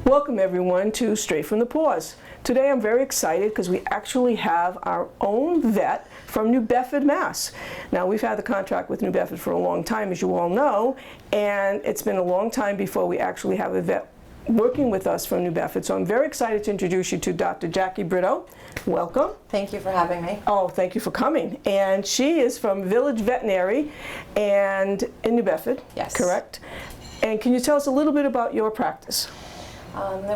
Welcome everyone to Straight from the Paws. Today I'm very excited because we actually have our own vet from New Bedford, Mass. Now we've had the contract with New Bedford for a long time, as you all know, and it's been a long time before we actually have a vet working with us from New Bedford. So I'm very excited to introduce you to Dr. Brito. Welcome. Thank you for having me. Oh, thank you for coming. And she is from Village Veterinary and in New Bedford. Yes. Correct? And can you tell us a little bit about your practice?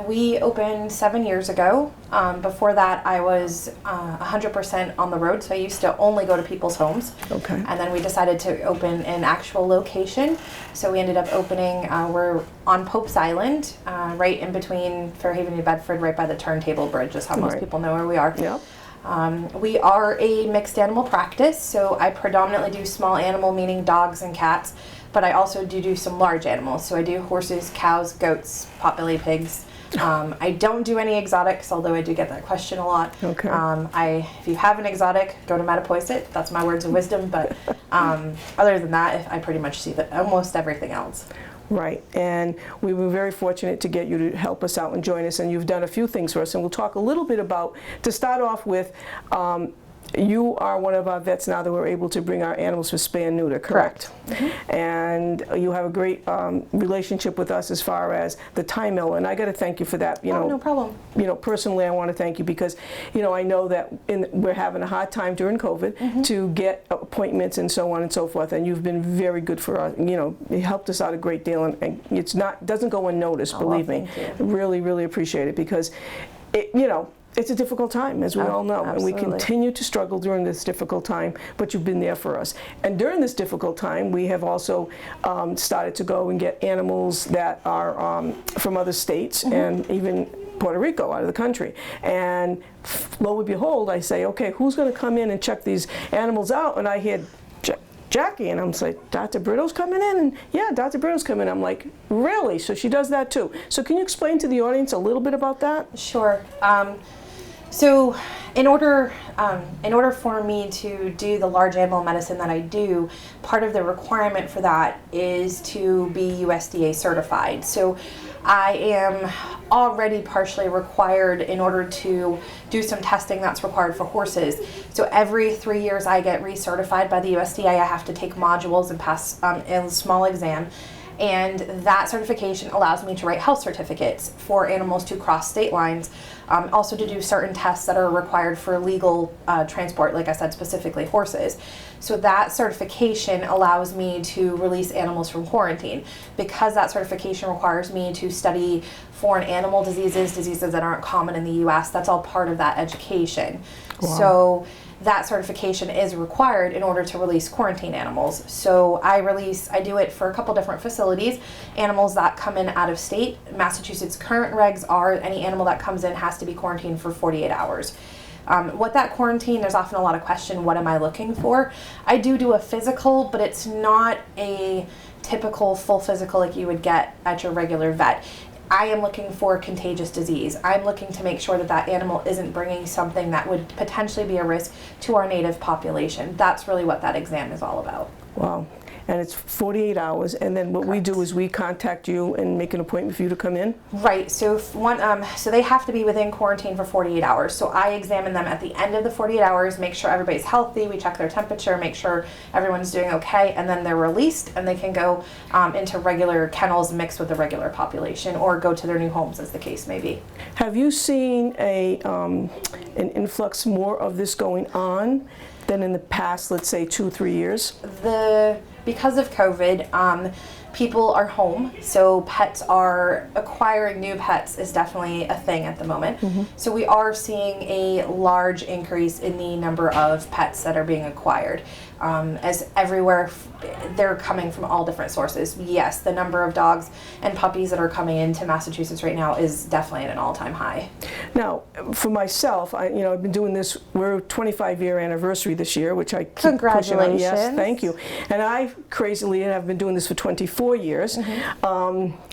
We opened 7 years ago. Before that, I was 100% on the road, so I used to only go to people's homes. Okay. And then we decided to open an actual location. So we ended up opening, we're on Pope's Island, right in between Fairhaven and New Bedford, right by the Turntable Bridge, is how most people know where we are. Yeah. We are a mixed animal practice, so I predominantly do small animal, meaning dogs and cats, but I also do some large animals. So I do horses, cows, goats, potbelly pigs. I don't do any exotics, although I do get that question a lot. Okay. If you have an exotic, go to Mattapoisett. That's my words of wisdom. But other than that, I pretty much see almost everything else. Right, and we were very fortunate to get you to help us out and join us, and you've done a few things for us, and we'll talk a little bit about, to start off with, you are one of our vets now that we're able to bring our animals for spay and neuter, correct? Mm-hmm. And you have a great relationship with us as far as the time element, and I got to thank you for that. No problem. Personally, I want to thank you because, I know that we're having a hard time during COVID to get appointments and so on and so forth, and you've been very good for us. You helped us out a great deal, and doesn't go unnoticed, believe me. Really, really appreciate it because, it's a difficult time, as we all know, absolutely. And we continue to struggle during this difficult time, but you've been there for us. And during this difficult time, we have also started to go and get animals that are from other states and even Puerto Rico, out of the country. And lo and behold, I say, okay, who's going to come in and check these animals out? And I hear Jackie, and I'm like, Dr. Brito's coming in? And yeah, Dr. Brito's coming in. I'm like, really? So she does that too. So can you explain to the audience a little bit about that? Sure. So in order for me to do the large animal medicine that I do, part of the requirement for that is to be USDA certified. So I am already partially required in order to do some testing that's required for horses. So every 3 years I get recertified by the USDA. I have to take modules and pass a small exam. And that certification allows me to write health certificates for animals to cross state lines, also to do certain tests that are required for legal transport, like I said, specifically horses. So that certification allows me to release animals from quarantine. Because that certification requires me to study foreign animal diseases that aren't common in the US, that's all part of that education. Wow. So that certification is required in order to release quarantine animals. So I do it for a couple different facilities. Animals that come in out of state, Massachusetts current regs are any animal that comes in has to be quarantined for 48 hours. What that quarantine, there's often a lot of question, what am I looking for? I do a physical, but it's not a typical full physical like you would get at your regular vet. I am looking for contagious disease. I'm looking to make sure that animal isn't bringing something that would potentially be a risk to our native population. That's really what that exam is all about. Wow. And it's 48 hours, and then what we do is we contact you and make an appointment for you to come in? Right, so so they have to be within quarantine for 48 hours. So I examine them at the end of the 48 hours, make sure everybody's healthy, we check their temperature, make sure everyone's doing okay, and then they're released and they can go into regular kennels mixed with the regular population or go to their new homes, as the case may be. Have you seen an influx more of this going on than in the past, let's say 2-3 years? Because of COVID, people are home, so acquiring new pets is definitely a thing at the moment. So we are seeing a large increase in the number of pets that are being acquired. As everywhere, they're coming from all different sources. Yes, the number of dogs and puppies that are coming into Massachusetts right now is definitely at an all-time high. Now, for myself, I've been doing this, we're 25-year anniversary this year, which I keep Congratulations. pushing on. Yes, thank you. And I crazily have been doing this for 24 years.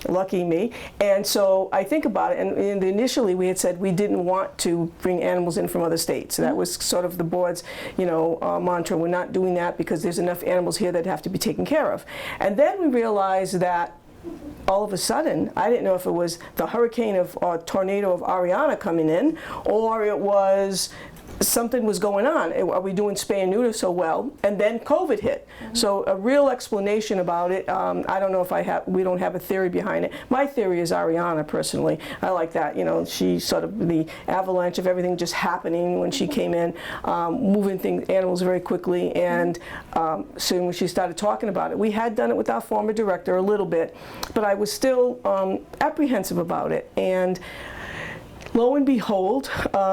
Lucky me. And so I think about it, and initially we had said we didn't want to bring animals in from other states. So that was sort of the board's, mantra. We're not doing that because there's enough animals here that have to be taken care of. And then we realized that all of a sudden, I didn't know if it was the hurricane or tornado of Ariana coming in, or it was something was going on. Are we doing spay and neuter so well? And then COVID hit. So a real explanation about it. I don't know if we don't have a theory behind it. My theory is Ariana, personally. I like that. You know, she sort of the avalanche of everything just happening when she came in, moving animals very quickly. And so when she started talking about it, we had done it with our former director a little bit, but I was still apprehensive about it. And lo and behold,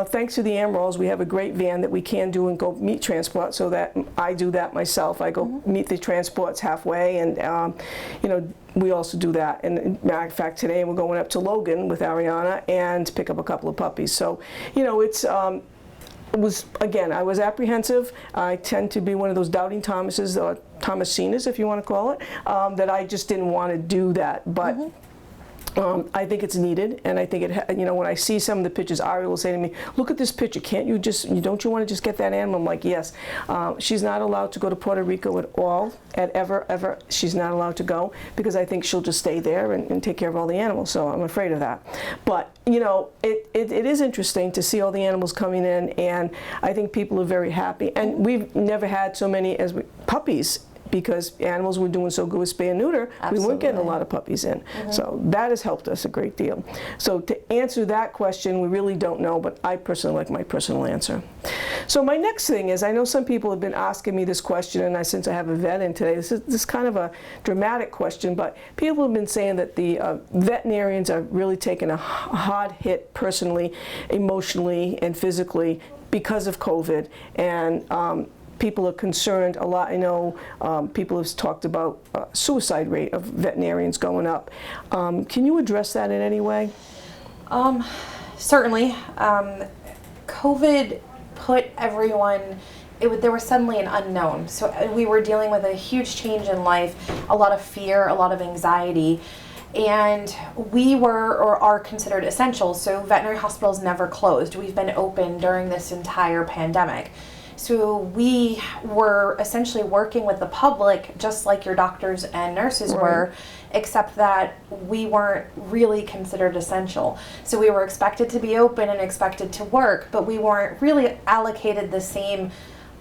thanks to the AMROLs, we have a great van that we can do and go meet transport, so that I do that myself. I go meet the transports halfway, and you know, we also do that. And matter of fact, today we're going up to Logan with Ariana and pick up a couple of puppies. So, you know, it was, again, I was apprehensive. I tend to be one of those doubting Thomases, or Thomasinas, if you want to call it, that I just didn't want to do that. But I think it's needed, and I think you know, when I see some of the pictures, Ari will say to me, "Look at this picture. Can't you don't you want to just get that animal?" I'm like, "Yes." She's not allowed to go to Puerto Rico at all, ever. She's not allowed to go, because I think she'll just stay there and take care of all the animals. So I'm afraid of that. But you know, it is interesting to see all the animals coming in, and I think people are very happy. And we've never had so many puppies, because animals were doing so good with spay and neuter. Absolutely. We weren't getting a lot of puppies in. So that has helped us a great deal. So to answer that question, we really don't know, but I personally like my personal answer. So my next thing is, I know some people have been asking me this question, and since I have a vet in today, this is kind of a dramatic question, but people have been saying that the veterinarians are really taking a hard hit personally, emotionally, and physically because of COVID. And people are concerned a lot. I know people have talked about suicide rate of veterinarians going up. Can you address that in any way? Certainly. COVID put everyone, there was suddenly an unknown. So we were dealing with a huge change in life, a lot of fear, a lot of anxiety. And we were, or are, considered essential. So veterinary hospitals never closed. We've been open during this entire pandemic. So we were essentially working with the public just like your doctors and nurses were, except that we weren't really considered essential. So we were expected to be open and expected to work, but we weren't really allocated the same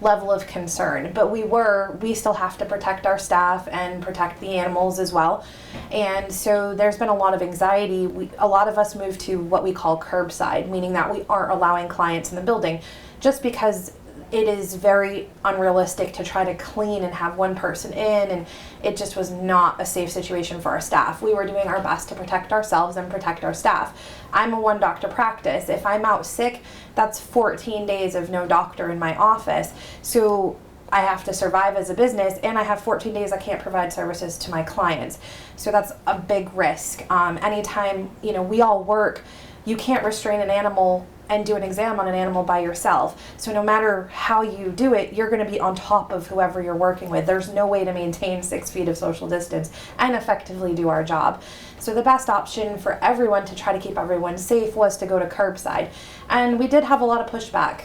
level of concern. But we still have to protect our staff and protect the animals as well. And so there's been a lot of anxiety. A lot of us moved to what we call curbside, meaning that we aren't allowing clients in the building, just because it is very unrealistic to try to clean and have one person in, and it just was not a safe situation for our staff. We were doing our best to protect ourselves and protect our staff. I'm a one doctor practice. If I'm out sick, that's 14 days of no doctor in my office. So I have to survive as a business, and I have 14 days I can't provide services to my clients. So that's a big risk. Anytime, you know, we all work, you can't restrain an animal and do an exam on an animal by yourself. So no matter how you do it, you're going to be on top of whoever you're working with. There's no way to maintain 6 feet of social distance and effectively do our job. So the best option for everyone to try to keep everyone safe was to go to curbside. And we did have a lot of pushback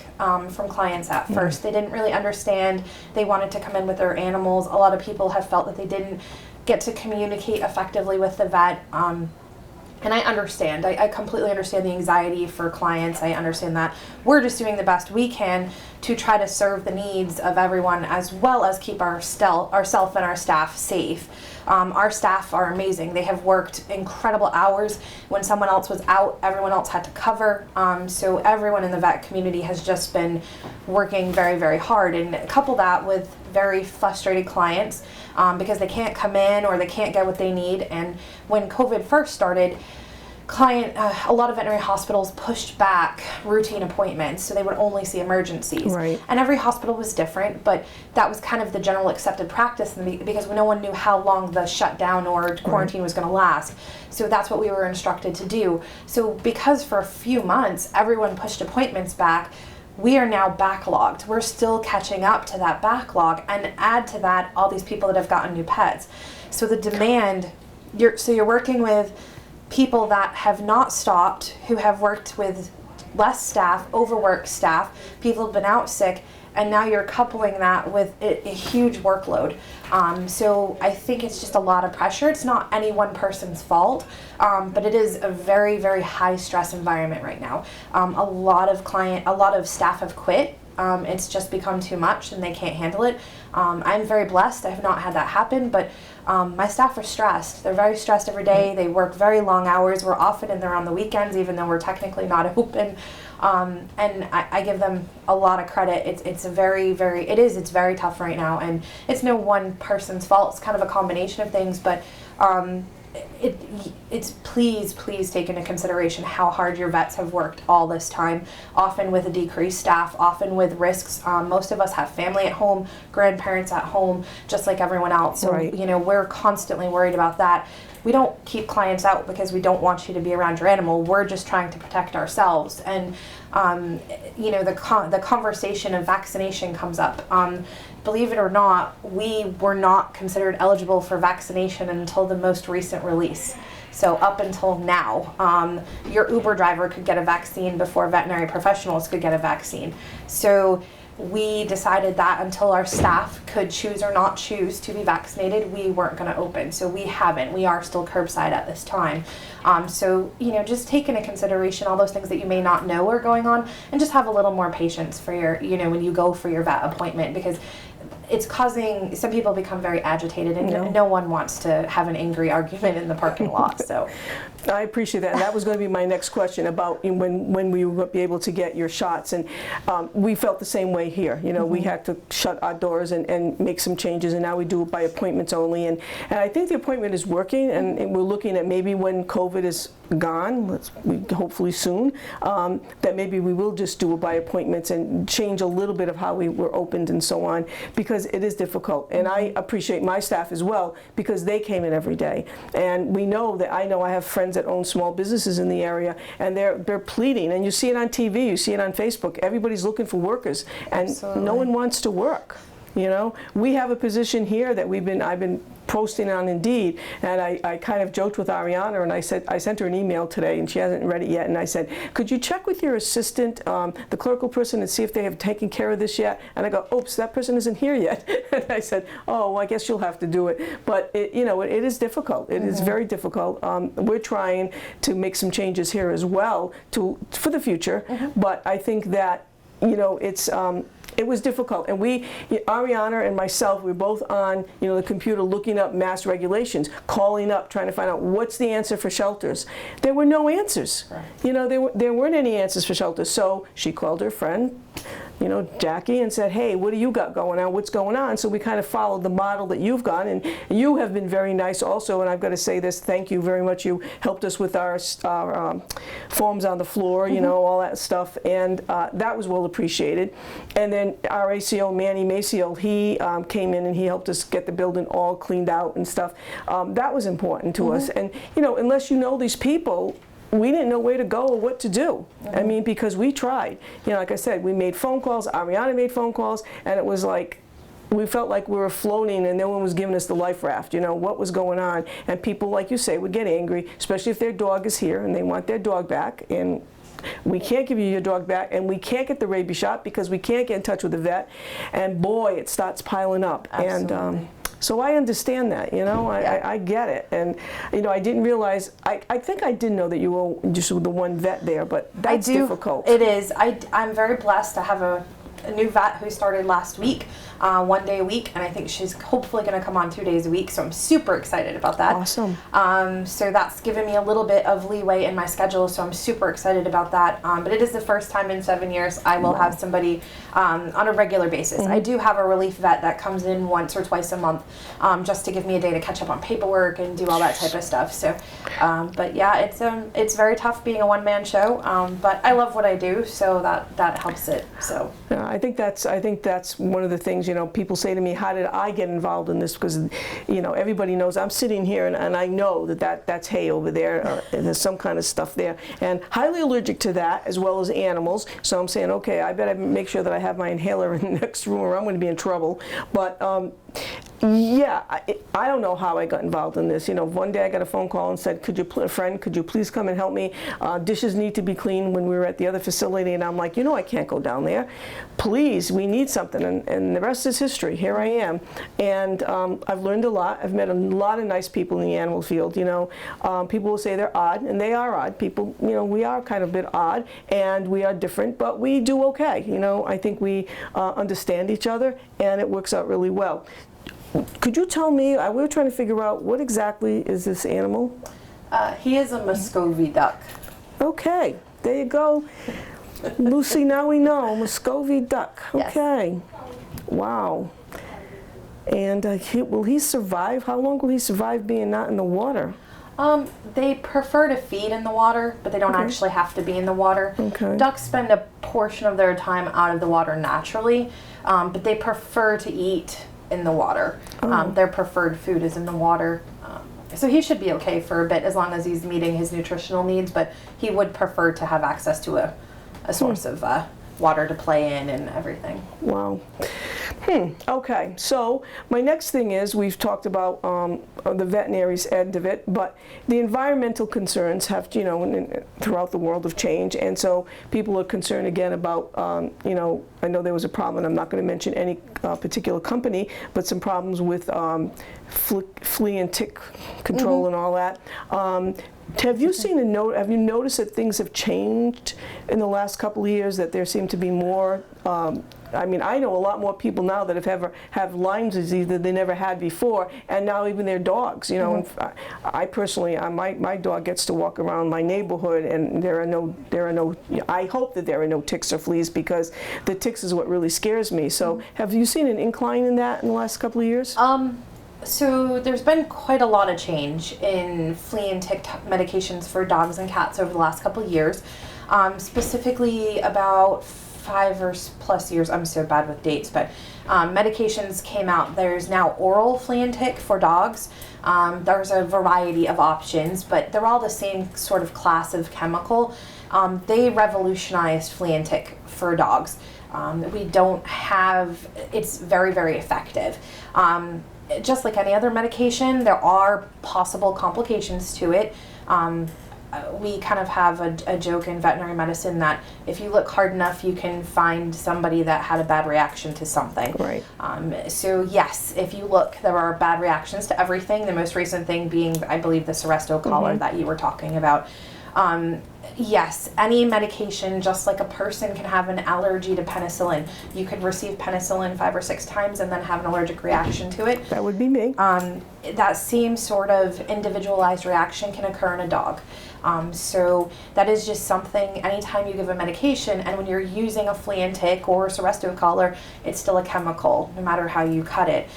from clients at first. They didn't really understand. They wanted to come in with their animals. A lot of people have felt that they didn't get to communicate effectively with the vet. And I understand. I completely understand the anxiety for clients. I understand that. We're just doing the best we can to try to serve the needs of everyone, as well as keep ourself and our staff safe. Our staff are amazing. They have worked incredible hours. When someone else was out, everyone else had to cover. So everyone in the vet community has just been working very, very hard. And couple that with very frustrated clients because they can't come in or they can't get what they need. And when COVID first started, a lot of veterinary hospitals pushed back routine appointments, so they would only see emergencies. Right. And every hospital was different, but that was kind of the general accepted practice because no one knew how long the shutdown or quarantine was going to last. So that's what we were instructed to do. So because for a few months everyone pushed appointments back, we are now backlogged. We're still catching up to that backlog, and add to that all these people that have gotten new pets. So the demand, you're working with people that have not stopped, who have worked with less staff, overworked staff, people have been out sick, and now you're coupling that with a huge workload. So I think it's just a lot of pressure. It's not any one person's fault, but it is a very, very high stress environment right now. A lot of staff have quit. It's just become too much and they can't handle it. I'm very blessed. I have not had that happen, but my staff are stressed. They're very stressed every day. They work very long hours. We're often in there on the weekends, even though we're technically not open. And I give them a lot of credit. It's very tough right now, and it's no one person's fault. It's kind of a combination of things, but it's please take into consideration how hard your vets have worked all this time, often with a decreased staff, often with risks. Most of us have family at home, grandparents at home, just like everyone else. So, right. We're constantly worried about that. We don't keep clients out because we don't want you to be around your animal. We're just trying to protect ourselves. And, the conversation of vaccination comes up. Believe it or not, we were not considered eligible for vaccination until the most recent release. So up until now, your Uber driver could get a vaccine before veterinary professionals could get a vaccine. So we decided that until our staff could choose or not choose to be vaccinated, we weren't going to open. So we haven't. We are still curbside at this time. So, just take into consideration all those things that you may not know are going on, and just have a little more patience for your, when you go for your vet appointment, because it's causing some people become very agitated, and no one wants to have an angry argument in the parking lot. So I appreciate that, and that was going to be my next question about when we will be able to get your shots. And we felt the same way here. We had to shut our doors and make some changes, and now we do it by appointments only. And I think the appointment is working, and we're looking at maybe when COVID is gone, hopefully soon, that maybe we will just do it by appointments and change a little bit of how we were opened and so on, because it is difficult. And I appreciate my staff as well, because they came in every day. And I know I have friends that own small businesses in the area, and they're pleading, and you see it on TV, you see it on Facebook. Everybody's looking for workers, and Absolutely. No one wants to work. We have a position here that I've been posting on Indeed, and I kind of joked with Ariana, and I sent her an email today, and she hasn't read it yet, and I said, could you check with your assistant, the clerical person, and see if they have taken care of this yet? And I go, oops, that person isn't here yet. And I said, oh, well, I guess you'll have to do it. But it is difficult. It is very difficult. We're trying to make some changes here as well for the future, but I think that it was difficult, and Ariana and myself, we were both on, the computer looking up mass regulations, calling up, trying to find out what's the answer for shelters. There were no answers. Right. There weren't any answers for shelters. So she called her friend, Jackie, and said, hey, what do you got going on? What's going on? So we kind of followed the model that you've gone, and you have been very nice also, and I've got to say this, thank you very much. You helped us with our foams on the floor, all that stuff, and that was well appreciated. And then our ACO, Manny Maciel, he came in and he helped us get the building all cleaned out and stuff. That was important to us. And, unless you know these people, we didn't know where to go or what to do. I mean, because we tried. Like I said, we made phone calls, Ariana made phone calls, and it was like, we felt like we were floating and no one was giving us the life raft, what was going on. And people, like you say, would get angry, especially if their dog is here and they want their dog back. And we can't give you your dog back, and we can't get the rabies shot because we can't get in touch with the vet. And boy, it starts piling up. Absolutely. And so I understand that, I get it. And, I didn't realize, I think I did know that you were just the one vet there, but that's difficult. It is. I'm very blessed to have a new vet who started last week, 1 day a week, and I think she's hopefully going to come on 2 days a week, so I'm super excited about that. Awesome. So that's given me a little bit of leeway in my schedule, so I'm super excited about that. But it is the first time in 7 years I will have somebody on a regular basis. I do have a relief vet that comes in once or twice a month, just to give me a day to catch up on paperwork and do all that type of stuff. So, but yeah, it's very tough being a one-man show, but I love what I do, so that helps it. So. Yeah, I think that's one of the things, people say to me, how did I get involved in this? Because, everybody knows I'm sitting here and I know that's hay over there, and there's some kind of stuff there. And highly allergic to that, as well as animals. So I'm saying, okay, I better make sure that I have my inhaler in the next room or I'm going to be in trouble. But Yeah, I don't know how I got involved in this. You know, one day I got a phone call and said, a friend, could you please come and help me? Dishes need to be cleaned when we were at the other facility. And I'm like, you know, I can't go down there. Please, we need something. And the rest is history. Here I am. And I've learned a lot. I've met a lot of nice people in the animal field. You know, people will say they're odd, and they are odd. People, you know, we are kind of a bit odd, and we are different, but we do okay. You know, I think we understand each other, and it works out really well. Could you tell me, we were trying to figure out what exactly is this animal? He is a Muscovy duck. Okay, there you go. Lucy, now we know, Muscovy duck. Okay. Yes. Wow. And will he survive? How long will he survive being not in the water? They prefer to feed in the water, but they don't actually have to be in the water. Okay. Ducks spend a portion of their time out of the water naturally, but they prefer to eat in the water. Their preferred food is in the water. So he should be okay for a bit as long as he's meeting his nutritional needs, but he would prefer to have access to a source of water to play in and everything. Wow. Okay, so my next thing is, we've talked about the veterinary's end of it, but the environmental concerns have, you know, throughout the world have changed, and so people are concerned again about, you know, I know there was a problem, and I'm not going to mention any particular company, but some problems with flea and tick control and all that. Have you seen have you noticed that things have changed in the last couple of years, that there seem to be more, I mean, I know a lot more people now that have Lyme disease that they never had before, and now even their dogs, you know. And I personally, my dog gets to walk around my neighborhood, and there are no, I hope that there are no ticks or fleas, because the ticks is what really scares me. So have you seen an incline in that in the last couple of years? So there's been quite a lot of change in flea and tick medications for dogs and cats over the last couple of years. Specifically about 5 or plus years, I'm so bad with dates, but medications came out. There's now oral flea and tick for dogs. There's a variety of options, but they're all the same sort of class of chemical. They revolutionized flea and tick for dogs. We don't have, it's very, very effective. Just like any other medication, there are possible complications to it. We kind of have a joke in veterinary medicine that if you look hard enough, you can find somebody that had a bad reaction to something. Right. So yes, if you look, there are bad reactions to everything. The most recent thing being, I believe, the Seresto collar that you were talking about. Yes, any medication, just like a person can have an allergy to penicillin. You could receive penicillin 5 or 6 times and then have an allergic reaction to it. That would be me. That same sort of individualized reaction can occur in a dog. So that is just something, anytime you give a medication, and when you're using a flea and tick or a Seresto collar, it's still a chemical, no matter how you cut it.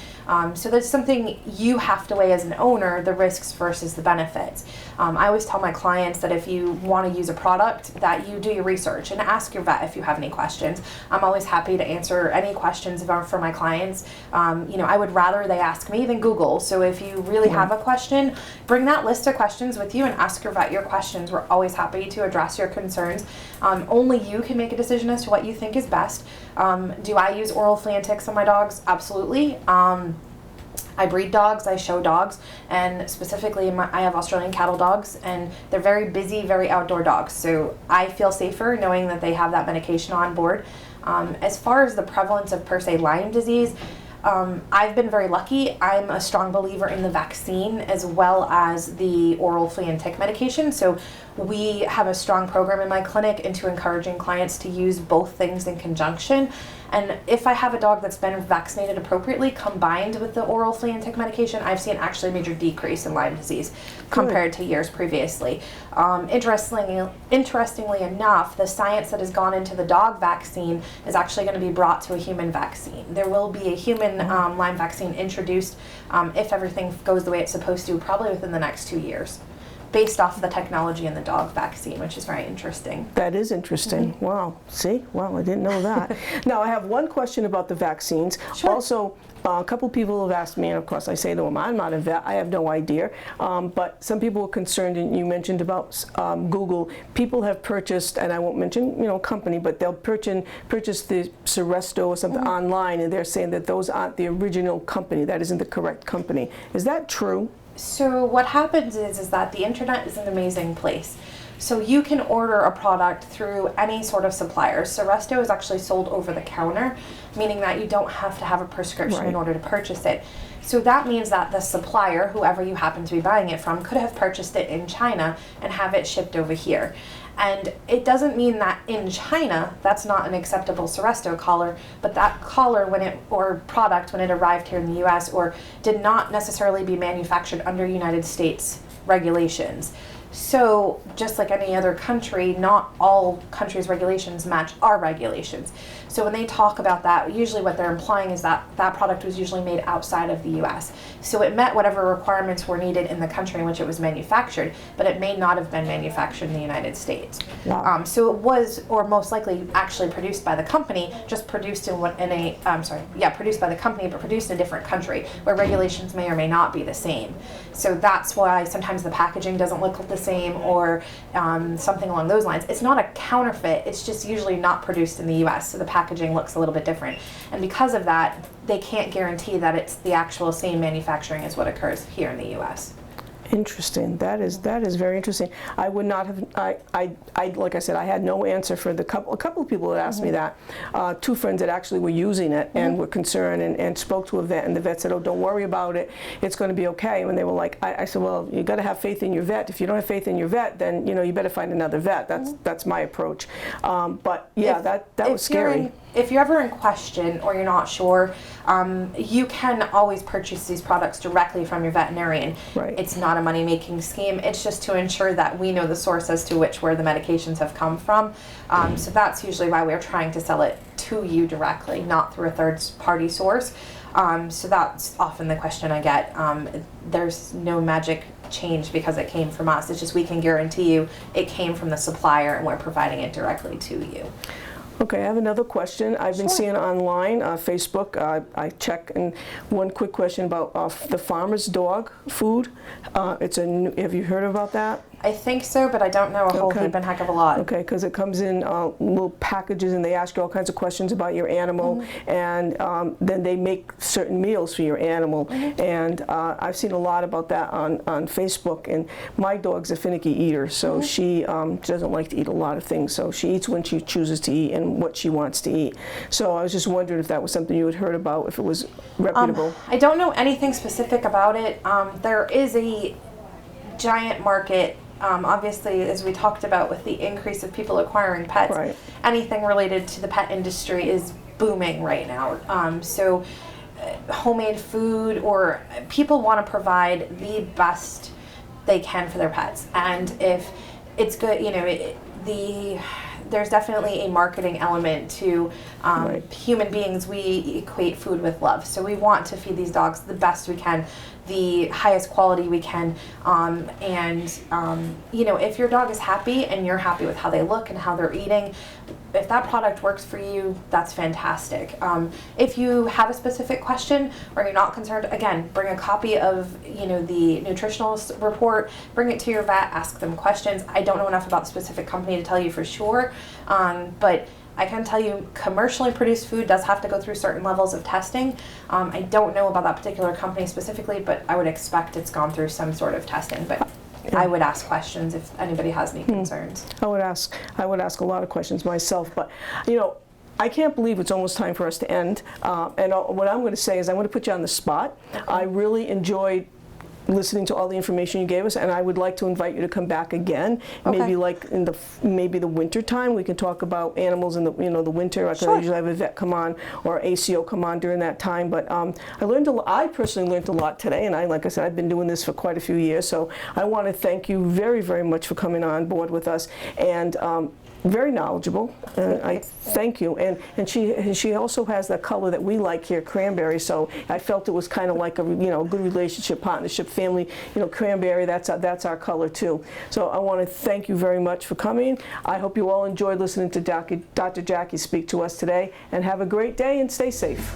So that's something you have to weigh as an owner, the risks versus the benefits. I always tell my clients that if you want to use a product, that you do your research and ask your vet if you have any questions. I'm always happy to answer any questions for my clients. You know, I would rather they ask me than Google. So if you really have a question, bring that list of questions with you and ask your vet your questions. We're always happy to address your concerns. Only you can make a decision as to what you think is best. Do I use oral flea and ticks on my dogs? Absolutely. I breed dogs, I show dogs, and specifically I have Australian cattle dogs, and they're very busy, very outdoor dogs. So I feel safer knowing that they have that medication on board. As far as the prevalence of per se Lyme disease, I've been very lucky. I'm a strong believer in the vaccine as well as the oral flea and tick medication. So we have a strong program in my clinic into encouraging clients to use both things in conjunction. And if I have a dog that's been vaccinated appropriately combined with the oral flea and tick medication, I've seen actually a major decrease in Lyme disease compared to years previously. Interestingly enough, the science that has gone into the dog vaccine is actually going to be brought to a human vaccine. There will be a human Lyme vaccine introduced if everything goes the way it's supposed to, probably within the next 2 years. based off of the technology in the dog vaccine, which is very interesting. That is interesting. Wow. See? Wow, I didn't know that. Now, I have one question about the vaccines. Sure. Also, a couple people have asked me, and of course I say to them, I'm not a vet, I have no idea. But some people were concerned, and you mentioned about Google. People have purchased, and I won't mention, company, but they'll purchase the Seresto or something online, and they're saying that those aren't the original company. That isn't the correct company. Is that true? So what happens is that the internet is an amazing place. So you can order a product through any sort of supplier. Seresto is actually sold over the counter, meaning that you don't have to have a prescription in order to purchase it. So that means that the supplier, whoever you happen to be buying it from, could have purchased it in China and have it shipped over here. And it doesn't mean that in China, that's not an acceptable Seresto collar, but that collar or product when it arrived here in the US or did not necessarily be manufactured under United States regulations. So just like any other country, not all countries' regulations match our regulations. So when they talk about that, usually what they're implying is that that product was usually made outside of the US. So it met whatever requirements were needed in the country in which it was manufactured, but it may not have been manufactured in the United States. Wow. So it was, or most likely actually produced by the company, just produced produced by the company, but produced in a different country where regulations may or may not be the same. So that's why sometimes the packaging doesn't look the same or something along those lines. It's not a counterfeit, it's just usually not produced in the US, so the packaging looks a little bit different. And because of that, they can't guarantee that it's the actual same manufacturing as what occurs here in the US. Interesting. That is very interesting. I would not have. I like I said, I had no answer for a couple of people that asked me that. Two friends that actually were using it and were concerned and spoke to a vet, and the vet said, "Oh, don't worry about it. It's going to be okay." And they were like, I said, "Well, you got to have faith in your vet. If you don't have faith in your vet, then you better find another vet." That's my approach. But yeah, that was scary. If you're ever in question or you're not sure, you can always purchase these products directly from your veterinarian. Right. It's not a money-making scheme. It's just to ensure that we know the source as to where the medications have come from. So that's usually why we're trying to sell it to you directly, not through a third-party source. So that's often the question I get. There's no magic change because it came from us. It's just we can guarantee you it came from the supplier and we're providing it directly to you. Okay, I have another question. I've been seeing online, Facebook, I check, and one quick question about the farmer's dog food. Have you heard about that? I think so, but I don't know a whole heap and heck of a lot. Okay, because it comes in little packages and they ask you all kinds of questions about your animal, and then they make certain meals for your animal. And I've seen a lot about that on Facebook, and my dog's a finicky eater, so she doesn't like to eat a lot of things, so she eats when she chooses to eat and what she wants to eat. So I was just wondering if that was something you had heard about, if it was reputable. I don't know anything specific about it. There is a giant market. Obviously, as we talked about with the increase of people acquiring pets, anything related to the pet industry is booming right now. So homemade food, or people want to provide the best they can for their pets. And if it's good, there's definitely a marketing element to human beings. We equate food with love. So we want to feed these dogs the best we can, the highest quality we can, if your dog is happy and you're happy with how they look and how they're eating, if that product works for you, that's fantastic. If you have a specific question or you're not concerned, again, bring a copy of the nutritional report, bring it to your vet, ask them questions. I don't know enough about the specific company to tell you for sure, but I can tell you commercially produced food does have to go through certain levels of testing. I don't know about that particular company specifically, but I would expect it's gone through some sort of testing. But I would ask questions if anybody has any concerns. I would ask a lot of questions myself, but I can't believe it's almost time for us to end. And what I'm going to say is I'm going to put you on the spot. Okay. I really enjoyed listening to all the information you gave us, and I would like to invite you to come back again. Okay. Maybe like in the winter time, we can talk about animals in the the winter. I usually have a vet come on or ACO come on during that time. But I personally learned a lot today, and like I said, I've been doing this for quite a few years. So I want to thank you very, very much for coming on board with us. And very knowledgeable, and I thank you. And she also has that color that we like here, cranberry. So I felt it was kind of like a good relationship, partnership, family. Cranberry. That's our color too. So I want to thank you very much for coming. I hope you all enjoyed listening to Dr. Jackie speak to us today. And have a great day and stay safe.